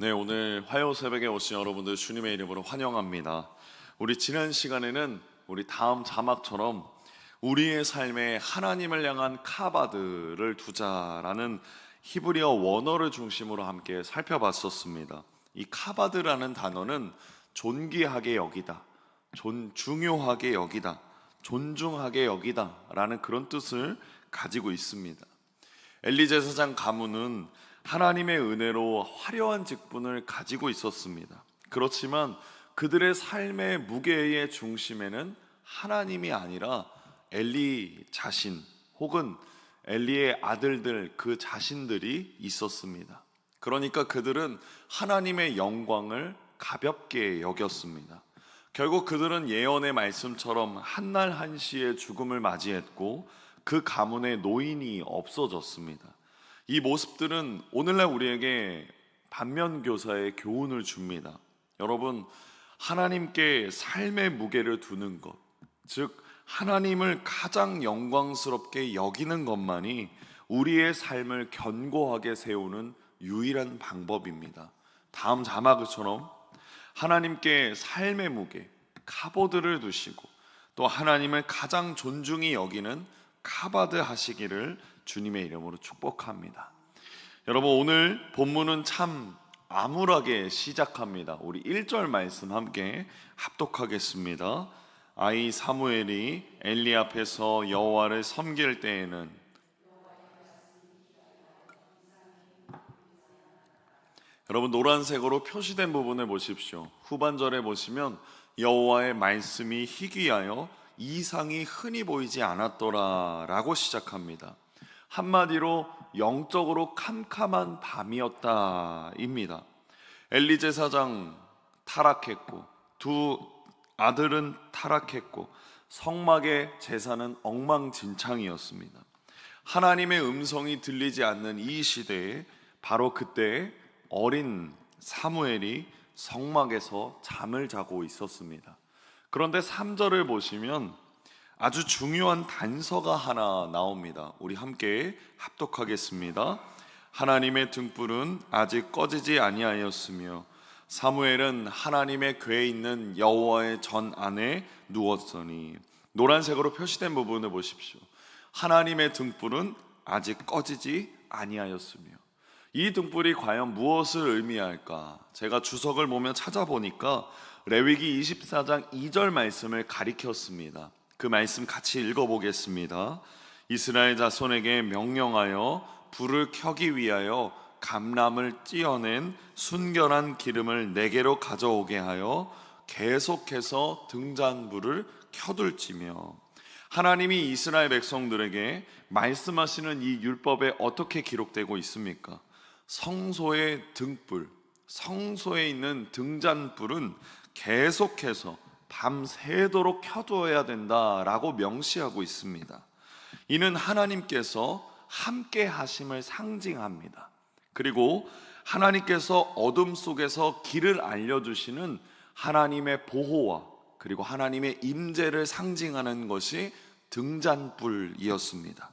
네, 오늘 화요 새벽에 오신 여러분들 주님의 이름으로 환영합니다. 우리 지난 시간에는 우리 다음 자막처럼 우리의 삶에 하나님을 향한 카바드를 두자라는 히브리어 원어를 중심으로 함께 살펴봤었습니다. 이 카바드라는 단어는 존귀하게 여기다, 중요하게 여기다, 존중하게 여기다 라는 그런 뜻을 가지고 있습니다. 엘리 제사장 가문은 하나님의 은혜로 화려한 직분을 가지고 있었습니다. 그렇지만 그들의 삶의 무게의 중심에는 하나님이 아니라 엘리 자신 혹은 엘리의 아들들 그 자신들이 있었습니다. 그러니까 그들은 하나님의 영광을 가볍게 여겼습니다. 결국 그들은 예언의 말씀처럼 한날 한시의 죽음을 맞이했고 그 가문의 노인이 없어졌습니다. 이 모습들은 오늘날 우리에게 반면교사의 교훈을 줍니다. 여러분, 하나님께 삶의 무게를 두는 것, 즉 하나님을 가장 영광스럽게 여기는 것만이 우리의 삶을 견고하게 세우는 유일한 방법입니다. 다음 자막처럼 하나님께 삶의 무게, 카보드를 두시고 또 하나님을 가장 존중히 여기는 카바드 하시기를 주님의 이름으로 축복합니다. 여러분, 오늘 본문은 참 암울하게 시작합니다. 우리 1절 말씀 함께 합독하겠습니다. 아이 사무엘이 엘리 앞에서 여호와를 섬길 때에는. 여러분, 노란색으로 표시된 부분을 보십시오. 후반절에 보시면 여호와의 말씀이 희귀하여 이상이 흔히 보이지 않았더라 라고 시작합니다. 한마디로 영적으로 캄캄한 밤이었다 입니다. 엘리 제사장 타락했고 두 아들은 타락했고 성막의 제사는 엉망진창이었습니다. 하나님의 음성이 들리지 않는 이 시대에 바로 그때 어린 사무엘이 성막에서 잠을 자고 있었습니다. 그런데 3절을 보시면 아주 중요한 단서가 하나 나옵니다. 우리 함께 합독하겠습니다. 하나님의 등불은 아직 꺼지지 아니하였으며 사무엘은 하나님의 궤에 있는 여호와의 전 안에 누웠으니. 노란색으로 표시된 부분을 보십시오. 하나님의 등불은 아직 꺼지지 아니하였으며. 이 등불이 과연 무엇을 의미할까? 제가 주석을 보며 찾아보니까 레위기 24장 2절 말씀을 가리켰습니다. 그 말씀 같이 읽어보겠습니다. 이스라엘 자손에게 명령하여 불을 켜기 위하여 감람을 찧어낸 순결한 기름을 내게로 가져오게 하여 계속해서 등잔불을 켜둘지며. 하나님이 이스라엘 백성들에게 말씀하시는 이 율법에 어떻게 기록되고 있습니까? 성소의 등불, 성소에 있는 등잔불은 계속해서 밤새도록 켜두어야 된다라고 명시하고 있습니다. 이는 하나님께서 함께 하심을 상징합니다. 그리고 하나님께서 어둠 속에서 길을 알려주시는 하나님의 보호와 그리고 하나님의 임재를 상징하는 것이 등잔불이었습니다.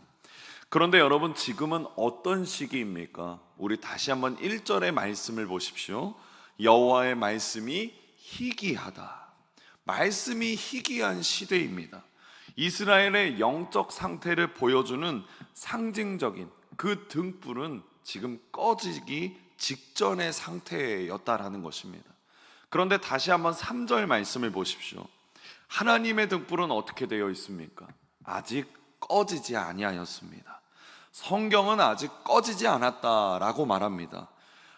그런데 여러분, 지금은 어떤 시기입니까? 우리 다시 한번 1절의 말씀을 보십시오. 여호와의 말씀이 희귀하다. 말씀이 희귀한 시대입니다. 이스라엘의 영적 상태를 보여주는 상징적인 그 등불은 지금 꺼지기 직전의 상태였다라는 것입니다. 그런데 다시 한번 3절 말씀을 보십시오. 하나님의 등불은 어떻게 되어 있습니까? 아직 꺼지지 아니하였습니다. 성경은 아직 꺼지지 않았다라고 말합니다.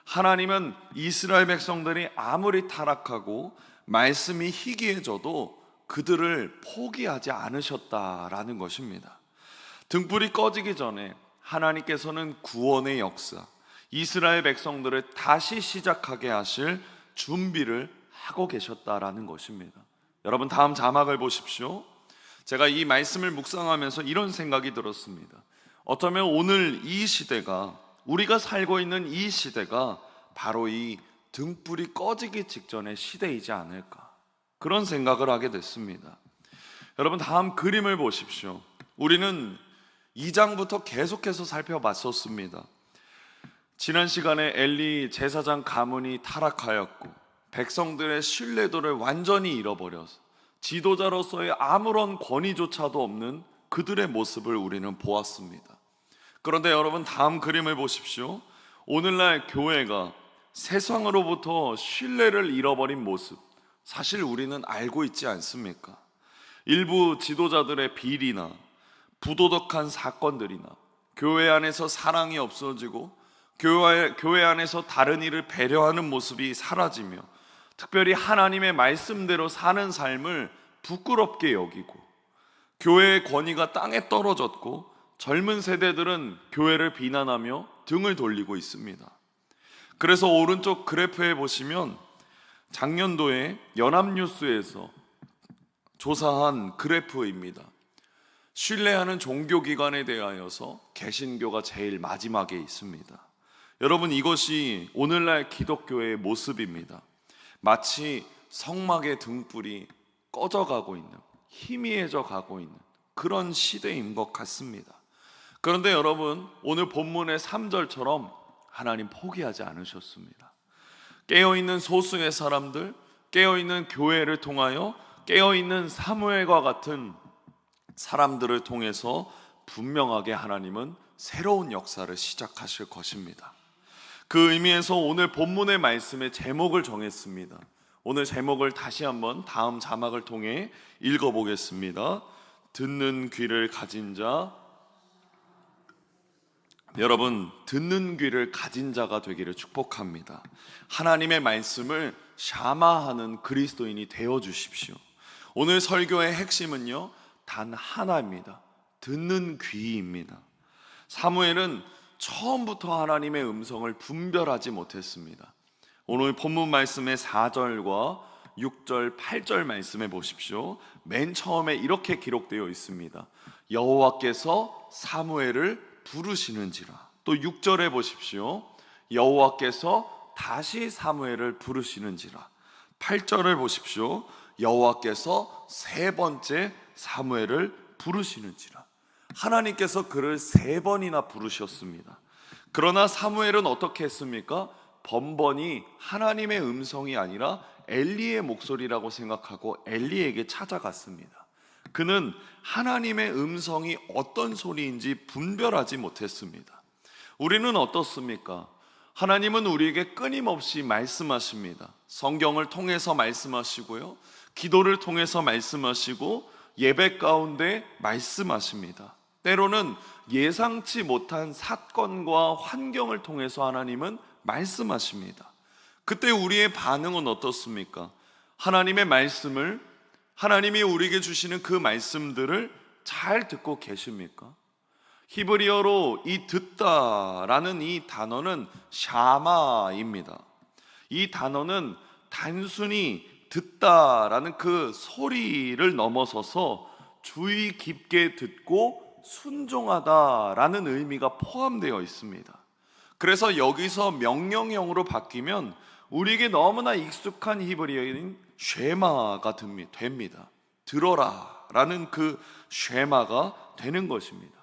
하나님은 이스라엘 백성들이 아무리 타락하고 말씀이 희귀해져도 그들을 포기하지 않으셨다라는 것입니다. 등불이 꺼지기 전에 하나님께서는 구원의 역사, 이스라엘 백성들을 다시 시작하게 하실 준비를 하고 계셨다라는 것입니다. 여러분, 다음 자막을 보십시오. 제가 이 말씀을 묵상하면서 이런 생각이 들었습니다. 어쩌면 오늘 이 시대가, 우리가 살고 있는 이 시대가 바로 이 등불이 꺼지기 직전의 시대이지 않을까, 그런 생각을 하게 됐습니다. 여러분, 다음 그림을 보십시오. 우리는 2장부터 계속해서 살펴봤었습니다. 지난 시간에 엘리 제사장 가문이 타락하였고 백성들의 신뢰도를 완전히 잃어버려서 지도자로서의 아무런 권위조차도 없는 그들의 모습을 우리는 보았습니다. 그런데 여러분, 다음 그림을 보십시오. 오늘날 교회가 세상으로부터 신뢰를 잃어버린 모습, 사실 우리는 알고 있지 않습니까? 일부 지도자들의 비리나 부도덕한 사건들이나 교회 안에서 사랑이 없어지고 교회 안에서 다른 이를 배려하는 모습이 사라지며 특별히 하나님의 말씀대로 사는 삶을 부끄럽게 여기고 교회의 권위가 땅에 떨어졌고 젊은 세대들은 교회를 비난하며 등을 돌리고 있습니다. 그래서 오른쪽 그래프에 보시면 작년도에 연합뉴스에서 조사한 그래프입니다. 신뢰하는 종교기관에 대하여서 개신교가 제일 마지막에 있습니다. 여러분, 이것이 오늘날 기독교의 모습입니다. 마치 성막의 등불이 꺼져가고 있는, 희미해져 가고 있는 그런 시대인 것 같습니다. 그런데 여러분, 오늘 본문의 3절처럼 하나님 포기하지 않으셨습니다. 깨어있는 소수의 사람들, 깨어있는 교회를 통하여 깨어있는 사무엘과 같은 사람들을 통해서 분명하게 하나님은 새로운 역사를 시작하실 것입니다. 그 의미에서 오늘 본문의 말씀의 제목을 정했습니다. 오늘 제목을 다시 한번 다음 자막을 통해 읽어보겠습니다. 듣는 귀를 가진 자. 여러분, 듣는 귀를 가진 자가 되기를 축복합니다. 하나님의 말씀을 샤마하는 그리스도인이 되어 주십시오. 오늘 설교의 핵심은요, 단 하나입니다. 듣는 귀입니다. 사무엘은 처음부터 하나님의 음성을 분별하지 못했습니다. 오늘 본문 말씀의 4절과 6절, 8절 말씀해 보십시오. 맨 처음에 이렇게 기록되어 있습니다. 여호와께서 사무엘을 부르시는지라. 또 6절에 보십시오. 여호와께서 다시 사무엘을 부르시는지라. 8절을 보십시오. 여호와께서 세 번째 사무엘을 부르시는지라. 하나님께서 그를 세 번이나 부르셨습니다. 그러나 사무엘은 어떻게 했습니까? 번번이 하나님의 음성이 아니라 엘리의 목소리라고 생각하고 엘리에게 찾아갔습니다. 그는 하나님의 음성이 어떤 소리인지 분별하지 못했습니다. 우리는 어떻습니까? 하나님은 우리에게 끊임없이 말씀하십니다. 성경을 통해서 말씀하시고요, 기도를 통해서 말씀하시고 예배 가운데 말씀하십니다. 때로는 예상치 못한 사건과 환경을 통해서 하나님은 말씀하십니다. 그때 우리의 반응은 어떻습니까? 하나님의 말씀을, 하나님이 우리에게 주시는 그 말씀들을 잘 듣고 계십니까? 히브리어로 이 듣다라는 이 단어는 샤마입니다. 이 단어는 단순히 듣다라는 그 소리를 넘어서서 주의 깊게 듣고 순종하다라는 의미가 포함되어 있습니다. 그래서 여기서 명령형으로 바뀌면 우리에게 너무나 익숙한 히브리어인 쉐마가 됩니다. 들어라 라는 그 쉐마가 되는 것입니다.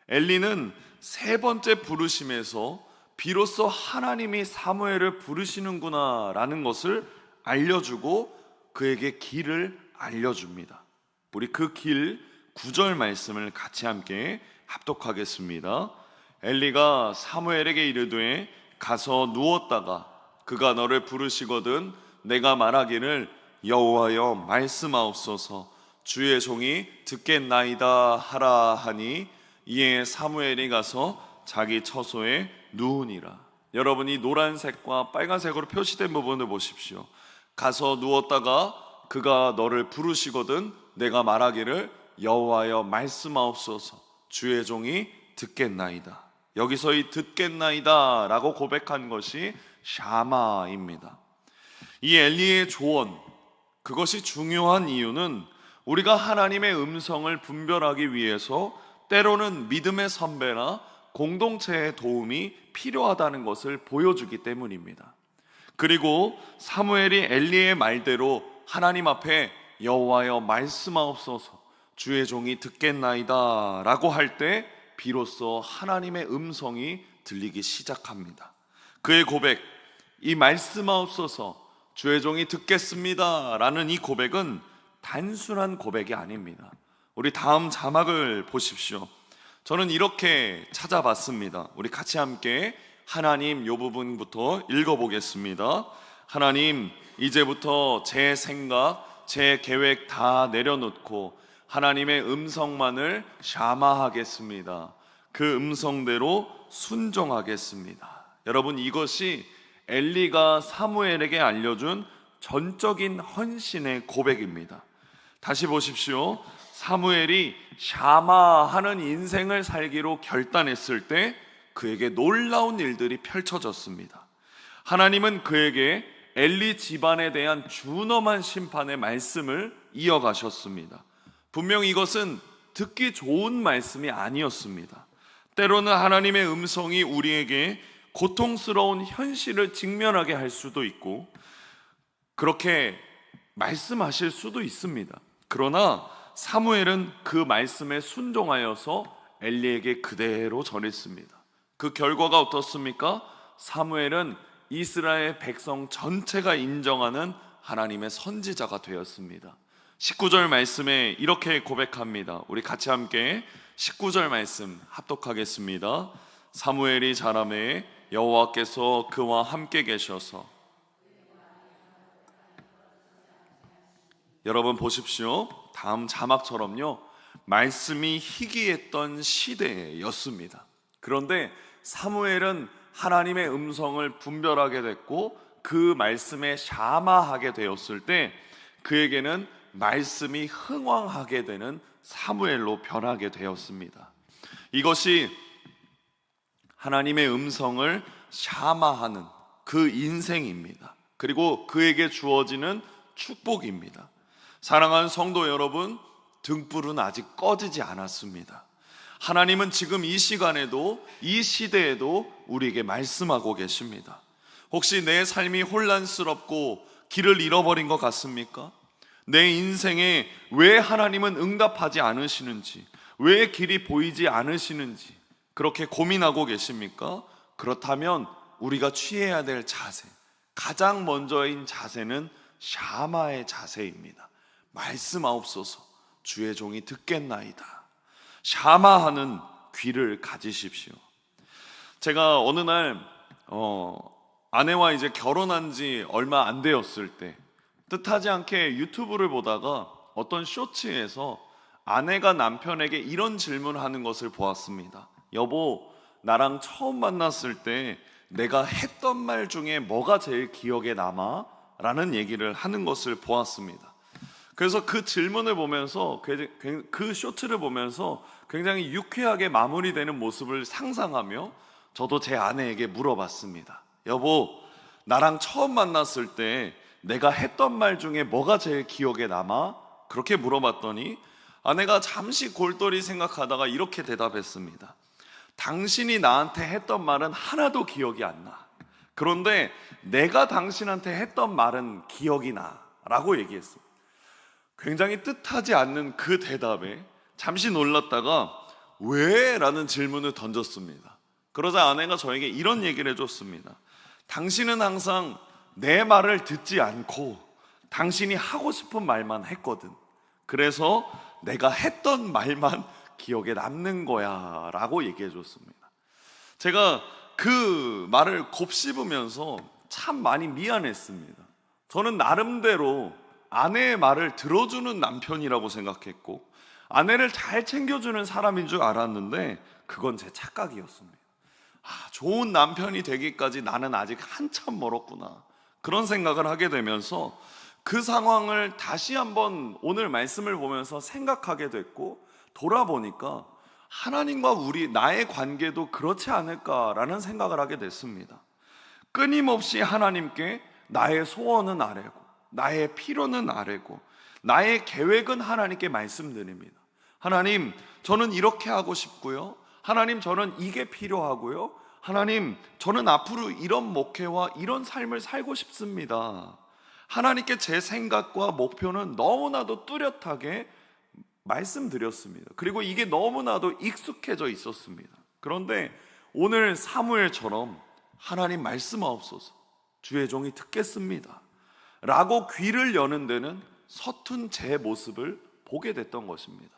엘리는 세 번째 부르심에서 비로소 하나님이 사무엘을 부르시는구나 라는 것을 알려주고 그에게 길을 알려줍니다. 우리 그 길 9절 말씀을 같이 함께 합독하겠습니다. 엘리가 사무엘에게 이르되 가서 누웠다가 그가 너를 부르시거든 내가 말하기를 여호와여 말씀하옵소서 주의 종이 듣겠나이다 하라 하니 이에 사무엘이 가서 자기 처소에 누우니라. 여러분이 노란색과 빨간색으로 표시된 부분을 보십시오. 가서 누웠다가 그가 너를 부르시거든 내가 말하기를 여호와여 말씀하옵소서 주의 종이 듣겠나이다. 여기서 이 듣겠나이다 라고 고백한 것이 샤마입니다. 이 엘리의 조언, 그것이 중요한 이유는 우리가 하나님의 음성을 분별하기 위해서 때로는 믿음의 선배나 공동체의 도움이 필요하다는 것을 보여주기 때문입니다. 그리고 사무엘이 엘리의 말대로 하나님 앞에 여호와여 말씀하옵소서 주의 종이 듣겠나이다 라고 할 때 비로소 하나님의 음성이 들리기 시작합니다. 그의 고백, 이 말씀하옵소서 주의 종이 듣겠습니다 라는 이 고백은 단순한 고백이 아닙니다. 우리 다음 자막을 보십시오. 저는 이렇게 찾아봤습니다. 우리 같이 함께 하나님 요 부분부터 읽어보겠습니다. 하나님, 이제부터 제 생각, 제 계획 다 내려놓고 하나님의 음성만을 샤마하겠습니다. 그 음성대로 순종하겠습니다. 여러분, 이것이 엘리가 사무엘에게 알려준 전적인 헌신의 고백입니다. 다시 보십시오. 사무엘이 샤마하는 인생을 살기로 결단했을 때 그에게 놀라운 일들이 펼쳐졌습니다. 하나님은 그에게 엘리 집안에 대한 준엄한 심판의 말씀을 이어가셨습니다. 분명 이것은 듣기 좋은 말씀이 아니었습니다. 때로는 하나님의 음성이 우리에게 고통스러운 현실을 직면하게 할 수도 있고 그렇게 말씀하실 수도 있습니다. 그러나 사무엘은 그 말씀에 순종하여서 엘리에게 그대로 전했습니다. 그 결과가 어떻습니까? 사무엘은 이스라엘 백성 전체가 인정하는 하나님의 선지자가 되었습니다. 19절 말씀에 이렇게 고백합니다. 우리 같이 함께 19절 말씀 합독하겠습니다. 사무엘이 자라매 여호와께서 그와 함께 계셔서. 여러분 보십시오. 다음 자막처럼요, 말씀이 희귀했던 시대였습니다. 그런데 사무엘은 하나님의 음성을 분별하게 됐고 그 말씀에 샤마하게 되었을 때 그에게는 말씀이 흥왕하게 되는 사무엘로 변하게 되었습니다. 이것이 하나님의 음성을 샤마하는 그 인생입니다. 그리고 그에게 주어지는 축복입니다. 사랑하는 성도 여러분, 등불은 아직 꺼지지 않았습니다. 하나님은 지금 이 시간에도, 이 시대에도 우리에게 말씀하고 계십니다. 혹시 내 삶이 혼란스럽고 길을 잃어버린 것 같습니까? 내 인생에 왜 하나님은 응답하지 않으시는지, 왜 길이 보이지 않으시는지 그렇게 고민하고 계십니까? 그렇다면 우리가 취해야 될 자세, 가장 먼저인 자세는 샤마의 자세입니다. 말씀하옵소서 주의 종이 듣겠나이다. 샤마하는 귀를 가지십시오. 제가 어느 날 아내와 이제 결혼한 지 얼마 안 되었을 때 뜻하지 않게 유튜브를 보다가 어떤 쇼츠에서 아내가 남편에게 이런 질문을 하는 것을 보았습니다. 여보, 나랑 처음 만났을 때 내가 했던 말 중에 뭐가 제일 기억에 남아? 라는 얘기를 하는 것을 보았습니다. 그래서 그 질문을 보면서, 그 쇼트를 보면서 굉장히 유쾌하게 마무리되는 모습을 상상하며 저도 제 아내에게 물어봤습니다. 여보, 나랑 처음 만났을 때 내가 했던 말 중에 뭐가 제일 기억에 남아? 그렇게 물어봤더니 아내가 잠시 골똘히 생각하다가 이렇게 대답했습니다. 당신이 나한테 했던 말은 하나도 기억이 안 나. 그런데 내가 당신한테 했던 말은 기억이 나 라고 얘기했습니다. 굉장히 뜻하지 않는 그 대답에 잠시 놀랐다가 왜? 라는 질문을 던졌습니다. 그러자 아내가 저에게 이런 얘기를 해줬습니다. 당신은 항상 내 말을 듣지 않고 당신이 하고 싶은 말만 했거든. 그래서 내가 했던 말만 기억에 남는 거야 라고 얘기해 줬습니다. 제가 그 말을 곱씹으면서 참 많이 미안했습니다. 저는 나름대로 아내의 말을 들어주는 남편이라고 생각했고 아내를 잘 챙겨주는 사람인 줄 알았는데 그건 제 착각이었습니다. 좋은 남편이 되기까지 나는 아직 한참 멀었구나, 그런 생각을 하게 되면서 그 상황을 다시 한번 오늘 말씀을 보면서 생각하게 됐고 돌아보니까 하나님과 나의 관계도 그렇지 않을까라는 생각을 하게 됐습니다. 끊임없이 하나님께 나의 소원은 아뢰고 나의 필요는 아뢰고 나의 계획은 하나님께 말씀드립니다. 하나님, 저는 이렇게 하고 싶고요. 하나님, 저는 이게 필요하고요. 하나님, 저는 앞으로 이런 목회와 이런 삶을 살고 싶습니다. 하나님께 제 생각과 목표는 너무나도 뚜렷하게 말씀드렸습니다. 그리고 이게 너무나도 익숙해져 있었습니다. 그런데 오늘 사무엘처럼 하나님 말씀하옵소서, 주의 종이 듣겠습니다 라고 귀를 여는 데는 서툰 제 모습을 보게 됐던 것입니다.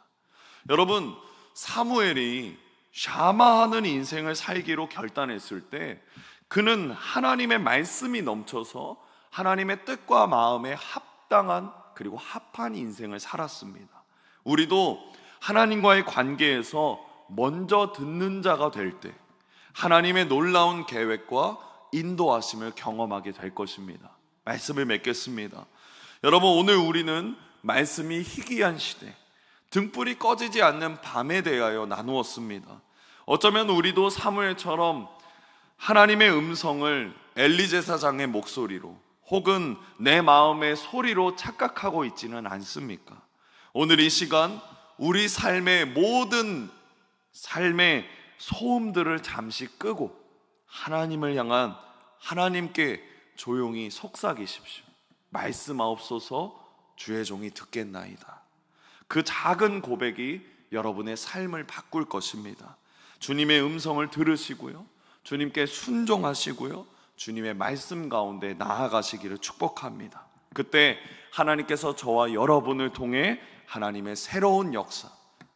여러분, 사무엘이 샤마하는 인생을 살기로 결단했을 때 그는 하나님의 말씀이 넘쳐서 하나님의 뜻과 마음에 합당한 그리고 합한 인생을 살았습니다. 우리도 하나님과의 관계에서 먼저 듣는 자가 될 때 하나님의 놀라운 계획과 인도하심을 경험하게 될 것입니다. 말씀을 맺겠습니다. 여러분, 오늘 우리는 말씀이 희귀한 시대, 등불이 꺼지지 않는 밤에 대하여 나누었습니다. 어쩌면 우리도 사무엘처럼 하나님의 음성을 엘리 제사장의 목소리로 혹은 내 마음의 소리로 착각하고 있지는 않습니까? 오늘 이 시간 우리 삶의 모든 삶의 소음들을 잠시 끄고 하나님을 향한 하나님께 조용히 속삭이십시오. 말씀하옵소서, 주의 종이 듣겠나이다. 그 작은 고백이 여러분의 삶을 바꿀 것입니다. 주님의 음성을 들으시고요, 주님께 순종하시고요, 주님의 말씀 가운데 나아가시기를 축복합니다. 그때 하나님께서 저와 여러분을 통해 하나님의 새로운 역사,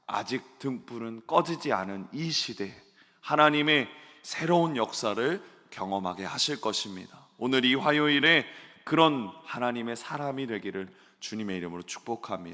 아직 등불은 꺼지지 않은 이 시대에 하나님의 새로운 역사를 경험하게 하실 것입니다. 오늘 이 화요일에 그런 하나님의 사람이 되기를 주님의 이름으로 축복합니다.